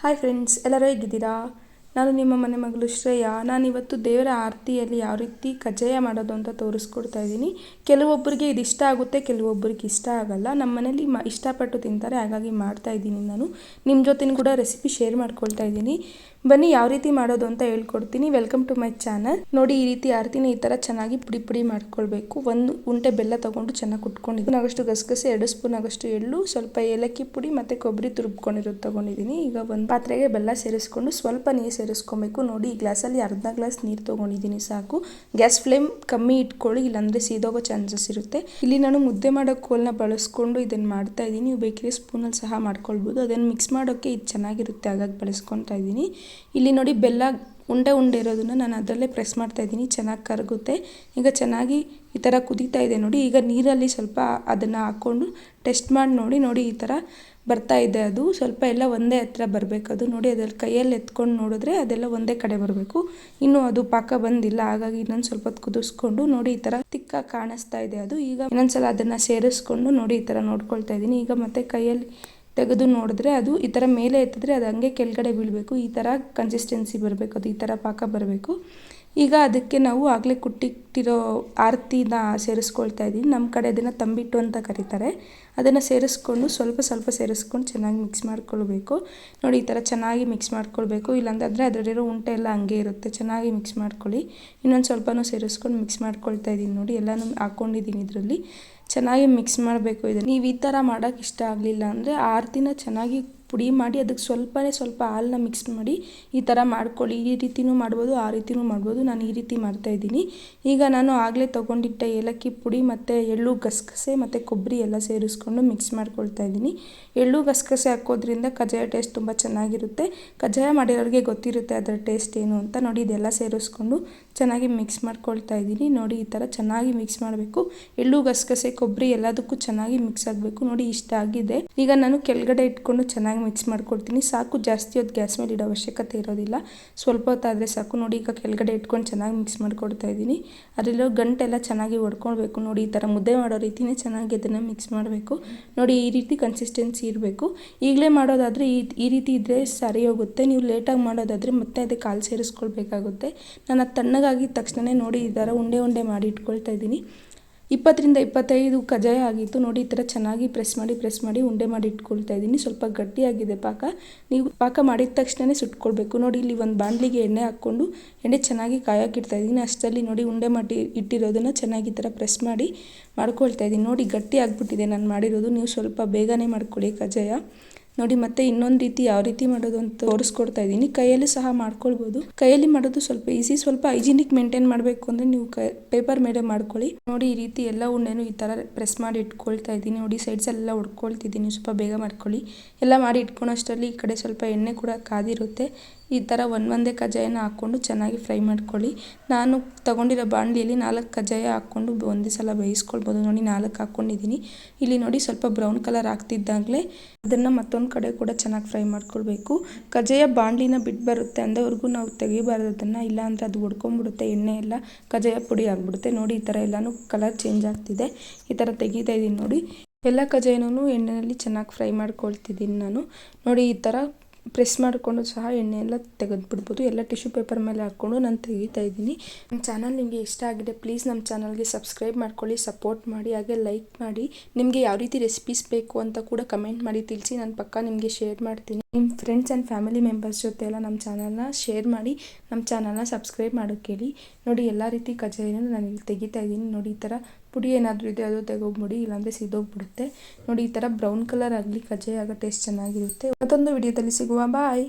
Hi friends, ಎಲ್ಲರೂ ಹೇಗಿದ್ದೀರಾ? ನಾನು ನಿಮ್ಮ ಮನೆ ಮಗಳು ಶ್ರೇಯಾ. ನಾನಿವತ್ತು ದೇವರ ಆರತಿಯಲ್ಲಿ ಯಾವ ರೀತಿ ಕಜ್ಜಾಯ ಮಾಡೋದು ಅಂತ ತೋರಿಸ್ಕೊಡ್ತಾ ಇದ್ದೀನಿ. ಕೆಲವೊಬ್ಬರಿಗೆ ಇದು ಇಷ್ಟ ಆಗುತ್ತೆ, ಕೆಲವೊಬ್ಬರಿಗೆ ಇಷ್ಟ ಆಗಲ್ಲ. ನಮ್ಮ ಮನೇಲಿ ಇಷ್ಟಪಟ್ಟು ತಿಂತಾರೆ, ಹಾಗಾಗಿ ಮಾಡ್ತಾ ಇದ್ದೀನಿ. ನಾನು ನಿಮ್ಮ ಜೊತೆ ಕೂಡ ರೆಸಿಪಿ ಶೇರ್ ಮಾಡ್ಕೊಳ್ತಾ ಇದ್ದೀನಿ. ಬನ್ನಿ ಯಾವ ರೀತಿ ಮಾಡೋದು ಅಂತ ಹೇಳ್ಕೊಡ್ತೀನಿ. Welcome to my channel. ನೋಡಿ, ಈ ರೀತಿ ಆರತಿನ ಈ ಥರ ಚೆನ್ನಾಗಿ ಪುಡಿ ಮಾಡ್ಕೊಳ್ಬೇಕು. ಒಂದು ಉಂಟೆ ಬೆಲ್ಲ ತೊಗೊಂಡು ಚೆನ್ನಾಗಿ ಕುಟ್ಕೊಂಡಿದ್ದೀನಿ. ಆಗಷ್ಟು ಗಸಗಸೆ, 2 ಸ್ಪೂನ್ ಆಗಷ್ಟು ಎಳ್ಳು, ಸ್ವಲ್ಪ ಏಲಕ್ಕಿ ಪುಡಿ ಮತ್ತು ಕೊಬ್ಬರಿ ತುರುಬ್ಕೊಂಡಿರೋದು ತೊಗೊಂಡಿದ್ದೀನಿ. ಈಗ ಒಂದು ಪಾತ್ರೆಗೆ ಬೆಲ್ಲ ಸೇರಿಸ್ಕೊಂಡು ಸ್ವಲ್ಪ ನೀರು ಸೇರಿಸ್ಕೊಬೇಕು. ನೋಡಿ, ಈ ಗ್ಲಾಸಲ್ಲಿ ಅರ್ಧ ಗ್ಲಾಸ್ ನೀರು ತೊಗೊಂಡಿದ್ದೀನಿ, ಸಾಕು. ಗ್ಯಾಸ್ ಫ್ಲೇಮ್ ಕಮ್ಮಿ ಇಟ್ಕೊಳ್ಳಿ, ಇಲ್ಲಾಂದರೆ ಸೀದೋಗೋ ಚಾನ್ಸಸ್ ಇರುತ್ತೆ. ಇಲ್ಲಿ ನಾನು ಮುದ್ದೆ ಮಾಡೋ ಕೋಲನ್ನ ಬಳಸ್ಕೊಂಡು ಇದನ್ನು ಮಾಡ್ತಾ ಇದ್ದೀನಿ. ನೀವು ಬೇಕಿದ್ರೆ ಸ್ಪೂನಲ್ಲಿ ಸಹ ಮಾಡ್ಕೊಳ್ಬೋದು. ಅದನ್ನು ಮಿಕ್ಸ್ ಮಾಡೋಕ್ಕೆ ಇದು ಚೆನ್ನಾಗಿರುತ್ತೆ, ಹಾಗಾಗಿ ಬಳಸ್ಕೊತಾ ಇದ್ದೀನಿ. ಇಲ್ಲಿ ನೋಡಿ, ಬೆಲ್ಲ ಉಂಡೆ ಇರೋದನ್ನು ನಾನು ಅದರಲ್ಲೇ ಪ್ರೆಸ್ ಮಾಡ್ತಾ ಇದ್ದೀನಿ. ಚೆನ್ನಾಗಿ ಕರಗುತ್ತೆ. ಈಗ ಚೆನ್ನಾಗಿ ಈ ಥರ ಕುದೀತಾ ಇದೆ ನೋಡಿ. ಈಗ ನೀರಲ್ಲಿ ಸ್ವಲ್ಪ ಅದನ್ನು ಹಾಕ್ಕೊಂಡು ಟೆಸ್ಟ್ ಮಾಡಿ ನೋಡಿ ಈ ಥರ ಬರ್ತಾ ಇದೆ. ಅದು ಸ್ವಲ್ಪ ಎಲ್ಲ ಒಂದೇ ಹತ್ರ ಬರಬೇಕು. ಅದು ನೋಡಿ, ಅದ್ರಲ್ಲಿ ಕೈಯಲ್ಲಿ ಎತ್ಕೊಂಡು ನೋಡಿದ್ರೆ ಅದೆಲ್ಲ ಒಂದೇ ಕಡೆ ಬರಬೇಕು. ಇನ್ನೂ ಅದು ಪಾಕ ಬಂದಿಲ್ಲ, ಹಾಗಾಗಿ ಇನ್ನೊಂದು ಸ್ವಲ್ಪ ಹೊತ್ತು ಕುದಿಸ್ಕೊಂಡು ನೋಡಿ, ಈ ಥರ ತಿಕ್ಕಾಗಿ ಕಾಣಿಸ್ತಾ ಇದೆ ಅದು. ಈಗ ಇನ್ನೊಂದ್ಸಲ ಅದನ್ನು ಸೇರಿಸ್ಕೊಂಡು ನೋಡಿ, ಈ ಥರ ನೋಡ್ಕೊಳ್ತಾ ಇದ್ದೀನಿ. ಈಗ ಮತ್ತೆ ಕೈಯಲ್ಲಿ ತೆಗೆದು ನೋಡಿದ್ರೆ ಅದು ಈ ಥರ ಮೇಲೆ ಎತ್ತಿದ್ರೆ ಅದು ಹಂಗೆ ಕೆಳಗಡೆ ಬೀಳಬೇಕು. ಈ ಥರ ಕನ್ಸಿಸ್ಟೆನ್ಸಿ ಬರಬೇಕು, ಅದು ಈ ಥರ ಪಾಕ ಬರಬೇಕು. ಈಗ ಅದಕ್ಕೆ ನಾವು ಆಗಲೇ ಕುಟ್ಟಿಟ್ಟಿರೋ ಆರತಿನ ಸೇರಿಸ್ಕೊಳ್ತಾ ಇದ್ದೀನಿ. ನಮ್ಮ ಕಡೆ ಅದನ್ನು ತಂಬಿಟ್ಟು ಅಂತ ಕರೀತಾರೆ. ಅದನ್ನು ಸೇರಿಸ್ಕೊಂಡು ಸ್ವಲ್ಪ ಸೇರಿಸ್ಕೊಂಡು ಚೆನ್ನಾಗಿ ಮಿಕ್ಸ್ ಮಾಡ್ಕೊಳ್ಬೇಕು. ನೋಡಿ, ಈ ಥರ ಚೆನ್ನಾಗಿ ಮಿಕ್ಸ್ ಮಾಡ್ಕೊಳ್ಬೇಕು. ಇಲ್ಲಾಂದರೆ ಅದರಲ್ಲಿರೋ ಉಂಟೆ ಎಲ್ಲ ಹಂಗೆ ಇರುತ್ತೆ. ಚೆನ್ನಾಗಿ ಮಿಕ್ಸ್ ಮಾಡ್ಕೊಳ್ಳಿ. ಇನ್ನೊಂದು ಸ್ವಲ್ಪನೂ ಸೇರಿಸ್ಕೊಂಡು ಮಿಕ್ಸ್ ಮಾಡ್ಕೊಳ್ತಾ ಇದ್ದೀನಿ. ನೋಡಿ, ಎಲ್ಲನೂ ಹಾಕ್ಕೊಂಡಿದ್ದೀನಿ ಇದರಲ್ಲಿ. ಚೆನ್ನಾಗಿ ಮಿಕ್ಸ್ ಮಾಡಬೇಕು. ಇದನ್ನು ನೀವು ಈ ಥರ ಮಾಡೋಕ್ಕೆ ಇಷ್ಟ ಆಗಲಿಲ್ಲ ಅಂದರೆ ಆರತಿನ ಚೆನ್ನಾಗಿ ಪುಡಿ ಮಾಡಿ ಅದಕ್ಕೆ ಸ್ವಲ್ಪ ಹಾಲನ್ನ ಮಿಕ್ಸ್ ಮಾಡಿ ಈ ಥರ ಮಾಡ್ಕೊಳ್ಳಿ. ಈ ರೀತಿಯೂ ಮಾಡ್ಬೋದು, ಆ ರೀತಿಯೂ ಮಾಡ್ಬೋದು. ನಾನು ಈ ರೀತಿ ಮಾಡ್ತಾಯಿದ್ದೀನಿ. ಈಗ ನಾನು ಆಗಲೇ ತೊಗೊಂಡಿಟ್ಟ ಏಲಕ್ಕಿ ಪುಡಿ ಮತ್ತು ಎಳ್ಳು, ಗಸಗಸೆ ಮತ್ತು ಕೊಬ್ಬರಿ ಎಲ್ಲ ಸೇರಿಸ್ಕೊಂಡು ಮಿಕ್ಸ್ ಮಾಡ್ಕೊಳ್ತಾ ಇದ್ದೀನಿ. ಎಳ್ಳು ಗಸಗಸೆ ಹಾಕೋದ್ರಿಂದ ಕಜ್ಜಾಯ ಟೇಸ್ಟ್ ತುಂಬ ಚೆನ್ನಾಗಿರುತ್ತೆ. ಕಜ್ಜಾಯ ಮಾಡಿರೋರಿಗೆ ಗೊತ್ತಿರುತ್ತೆ ಅದರ ಟೇಸ್ಟ್ ಏನು ಅಂತ. ನೋಡಿ, ಇದೆಲ್ಲ ಸೇರಿಸ್ಕೊಂಡು ಚೆನ್ನಾಗಿ ಮಿಕ್ಸ್ ಮಾಡ್ಕೊಳ್ತಾ ಇದ್ದೀನಿ. ನೋಡಿ, ಈ ಥರ ಚೆನ್ನಾಗಿ ಮಿಕ್ಸ್ ಮಾಡಬೇಕು. ಎಳ್ಳು, ಗಸಗಸೆ, ಕೊಬ್ಬರಿ ಎಲ್ಲದಕ್ಕೂ ಚೆನ್ನಾಗಿ ಮಿಕ್ಸ್ ಆಗಬೇಕು. ನೋಡಿ, ಇಷ್ಟ ಆಗಿದೆ. ಈಗ ನಾನು ಕೆಳಗಡೆ ಇಟ್ಕೊಂಡು ಚೆನ್ನಾಗಿ ಮಿಕ್ಸ್ ಮಾಡ್ಕೊಳ್ತೀನಿ. ಸಾಕು, ಜಾಸ್ತಿ ಹೊತ್ತು ಗ್ಯಾಸ್ ಮೇಲೆ ಇಡೋ ಅವಶ್ಯಕತೆ ಇರೋದಿಲ್ಲ. ಸ್ವಲ್ಪ ಹೊತ್ತಾದರೆ ಸಾಕು. ನೋಡಿ, ಈಗ ಕೆಳಗಡೆ ಇಟ್ಕೊಂಡು ಚೆನ್ನಾಗಿ ಮಿಕ್ಸ್ ಮಾಡ್ಕೊಳ್ತಾ ಇದ್ದೀನಿ. ಅದರಲ್ಲೂ ಗಂಟೆಲ್ಲ ಚೆನ್ನಾಗಿ ಹೊಡ್ಕೊಳ್ಬೇಕು. ನೋಡಿ, ಈ ಥರ ಮುದ್ದೆ ಮಾಡೋ ರೀತಿಯೇ ಚೆನ್ನಾಗಿ ಅದನ್ನು ಮಿಕ್ಸ್ ಮಾಡಬೇಕು. ನೋಡಿ, ಈ ರೀತಿ ಕನ್ಸಿಸ್ಟೆನ್ಸಿ ಇರಬೇಕು. ಈಗಲೇ ಮಾಡೋದಾದರೆ ಈ ರೀತಿ ಇದ್ದರೆ ಸರಿ ಹೋಗುತ್ತೆ. ನೀವು ಲೇಟಾಗಿ ಮಾಡೋದಾದರೆ ಮತ್ತೆ ಅದಕ್ಕೆ ಹಾಲು ಸೇರಿಸ್ಕೊಳ್ಬೇಕಾಗುತ್ತೆ. ನಾನು ಅದು ತಣ್ಣಗಾಗಿದ್ದ ತಕ್ಷಣ ನೋಡಿ, ಈ ಥರ ಉಂಡೆ ಮಾಡಿ ಇಟ್ಕೊಳ್ತಾ ಇದ್ದೀನಿ. 20ರಿಂದ 25 ಕಜ್ಜಾಯ ಆಗಿತ್ತು. ನೋಡಿ, ಈ ಥರ ಚೆನ್ನಾಗಿ ಪ್ರೆಸ್ ಮಾಡಿ ಉಂಡೆ ಮಾಡಿ ಇಟ್ಕೊಳ್ತಾ ಇದ್ದೀನಿ. ಸ್ವಲ್ಪ ಗಟ್ಟಿಯಾಗಿದೆ ಪಾಕ. ನೀವು ಪಾಕ ಮಾಡಿದ ತಕ್ಷಣವೇ ಸುಟ್ಕೊಳ್ಬೇಕು. ನೋಡಿ, ಇಲ್ಲಿ ಒಂದು ಬಾಣಲಿಗೆ ಎಣ್ಣೆ ಹಾಕ್ಕೊಂಡು ಎಣ್ಣೆ ಚೆನ್ನಾಗಿ ಕಾಯೋಕ್ಕಿಡ್ತಾ ಇದ್ದೀನಿ. ಅಷ್ಟರಲ್ಲಿ ನೋಡಿ, ಉಂಡೆ ಮಾಡಿ ಇಟ್ಟಿರೋದನ್ನು ಚೆನ್ನಾಗಿ ಈ ಥರ ಪ್ರೆಸ್ ಮಾಡಿ ಮಾಡ್ಕೊಳ್ತಾ ಇದ್ದೀನಿ. ನೋಡಿ, ಗಟ್ಟಿ ಆಗಿಬಿಟ್ಟಿದೆ ನಾನು ಮಾಡಿರೋದು. ನೀವು ಸ್ವಲ್ಪ ಬೇಗನೆ ಮಾಡ್ಕೊಳ್ಳಿ ಕಜ್ಜಾಯ. ನೋಡಿ, ಮತ್ತೆ ಇನ್ನೊಂದು ರೀತಿ ಯಾವ ರೀತಿ ಮಾಡೋದು ಅಂತ ತೋರಿಸ್ಕೊಡ್ತಾ ಇದ್ದೀನಿ. ಕೈಯಲ್ಲಿ ಸಹ ಮಾಡ್ಕೊಳ್ಬೋದು. ಕೈಯಲ್ಲಿ ಮಾಡೋದು ಸ್ವಲ್ಪ ಈಸಿ. ಸ್ವಲ್ಪ ಹೈಜಿನಿಕ್ ಮೇಂಟೈನ್ ಮಾಡಬೇಕು ಅಂದರೆ ನೀವು ಪೇಪರ್ ಮೇಲೆ ಮಾಡ್ಕೊಳ್ಳಿ. ನೋಡಿ, ಈ ರೀತಿ ಎಲ್ಲ ಉಂಡೆನೂ ಈ ಥರ ಪ್ರೆಸ್ ಮಾಡಿ ಇಟ್ಕೊಳ್ತಾ ಇದ್ದೀನಿ. ನೋಡಿ, ಸೈಡ್ಸ್ ಎಲ್ಲ ಹೊಡ್ಕೊಳ್ತಿದ್ದೀನಿ. ಸ್ವಲ್ಪ ಬೇಗ ಮಾಡ್ಕೊಳ್ಳಿ. ಎಲ್ಲ ಮಾಡಿ ಇಟ್ಕೊಳೋಷ್ಟರಲ್ಲಿ ಈ ಕಡೆ ಸ್ವಲ್ಪ ಎಣ್ಣೆ ಕೂಡ ಕಾದಿರುತ್ತೆ. ಈ ಥರ ಒಂದೇ ಕಜ್ಜಾಯನ ಹಾಕ್ಕೊಂಡು ಚೆನ್ನಾಗಿ ಫ್ರೈ ಮಾಡ್ಕೊಳ್ಳಿ. ನಾನು ತೊಗೊಂಡಿರೋ ಬಾಣಲಿಯಲ್ಲಿ 4 ಕಜ್ಜಾಯ ಹಾಕ್ಕೊಂಡು ಒಂದೇ ಸಲ ಬೇಯಿಸ್ಕೊಳ್ಬೋದು. ನೋಡಿ, 4 ಹಾಕ್ಕೊಂಡಿದ್ದೀನಿ. ಇಲ್ಲಿ ನೋಡಿ, ಸ್ವಲ್ಪ ಬ್ರೌನ್ ಕಲರ್ ಆಗ್ತಿದ್ದಾಗಲೇ ಅದನ್ನು ಮತ್ತೊಂದು ಕಡೆ ಕೂಡ ಚೆನ್ನಾಗಿ ಫ್ರೈ ಮಾಡ್ಕೊಳ್ಬೇಕು. ಕಜ್ಜಾಯ ಬಾಣಲಿನ ಬಿಟ್ಟು ಬರುತ್ತೆ ಅಂದವರೆಗೂ ನಾವು ತೆಗಿಬಾರ್ದು ಅದನ್ನು, ಇಲ್ಲಾಂದರೆ ಅದು ಹೊಡ್ಕೊಂಡ್ಬಿಡುತ್ತೆ. ಎಣ್ಣೆ ಎಲ್ಲ ಕಜ್ಜಾಯ ಪುಡಿ ಆಗಿಬಿಡುತ್ತೆ. ನೋಡಿ, ಈ ಥರ ಎಲ್ಲನೂ ಕಲರ್ ಚೇಂಜ್ ಆಗ್ತಿದೆ. ಈ ಥರ ತೆಗಿತಾ ಇದ್ದೀನಿ. ನೋಡಿ, ಎಲ್ಲ ಕಜ್ಜಾಯನೂ ಎಣ್ಣೆಯಲ್ಲಿ ಚೆನ್ನಾಗಿ ಫ್ರೈ ಮಾಡ್ಕೊಳ್ತಿದ್ದೀನಿ ನಾನು. ನೋಡಿ, ಈ ಥರ ಪ್ರೆಸ್ ಮಾಡಿಕೊಂಡು ಸಹ ಎಣ್ಣೆ ಎಲ್ಲ ತೆಗೆದುಬಿಡ್ಬೋದು. ಎಲ್ಲ ಟಿಶ್ಯೂ ಪೇಪರ್ ಮೇಲೆ ಹಾಕ್ಕೊಂಡು ನಾನು ತೆಗಿತಾ ಇದ್ದೀನಿ. ನಮ್ಮ ಚಾನಲ್ ನಿಮಗೆ ಇಷ್ಟ ಆಗಿದೆ, ಪ್ಲೀಸ್ ನಮ್ಮ ಚಾನಲ್ಗೆ ಸಬ್ಸ್ಕ್ರೈಬ್ ಮಾಡ್ಕೊಳ್ಳಿ, ಸಪೋರ್ಟ್ ಮಾಡಿ, ಹಾಗೆ ಲೈಕ್ ಮಾಡಿ. ನಿಮಗೆ ಯಾವ ರೀತಿ ರೆಸಿಪೀಸ್ ಬೇಕು ಅಂತ ಕೂಡ ಕಮೆಂಟ್ ಮಾಡಿ ತಿಳಿಸಿ. ನಾನು ಪಕ್ಕ ನಿಮಗೆ ಶೇರ್ ಮಾಡ್ತೀನಿ. ನಿಮ್ಮ ಫ್ರೆಂಡ್ಸ್ ಆ್ಯಂಡ್ ಫ್ಯಾಮಿಲಿ ಮೆಂಬರ್ಸ್ ಜೊತೆ ಎಲ್ಲ ನಮ್ಮ ಚಾನಲ್ನ ಶೇರ್ ಮಾಡಿ, ನಮ್ಮ ಚಾನಲ್ನ ಸಬ್ಸ್ಕ್ರೈಬ್ ಮಾಡೋಕ್ಕೆ ಹೇಳಿ. ನೋಡಿ, ಎಲ್ಲ ರೀತಿ ಕಜ್ಜಾಯನೂ ನಾನು ಇಲ್ಲಿ ತೆಗಿತಾ ಇದ್ದೀನಿ. ನೋಡಿ, ಈ ಥರ ಪುಡಿ ಏನಾದರೂ ಇದೆ ಅದು ತೆಗೋಗ್ಬಿಡಿ, ಇಲ್ಲಾಂದರೆ ಸಿದೋಗ್ಬಿಡುತ್ತೆ. ನೋಡಿ, ಈ ಥರ ಬ್ರೌನ್ ಕಲರ್ ಆಗಲಿ ಕಜ್ಜಾಯ ಆಗೋ ಟೇಸ್ಟ್ ಚೆನ್ನಾಗಿರುತ್ತೆ. ಮತ್ತೊಂದು ವಿಡಿಯೋದಲ್ಲಿ ಸಿಗುವ. ಬಾಯ್.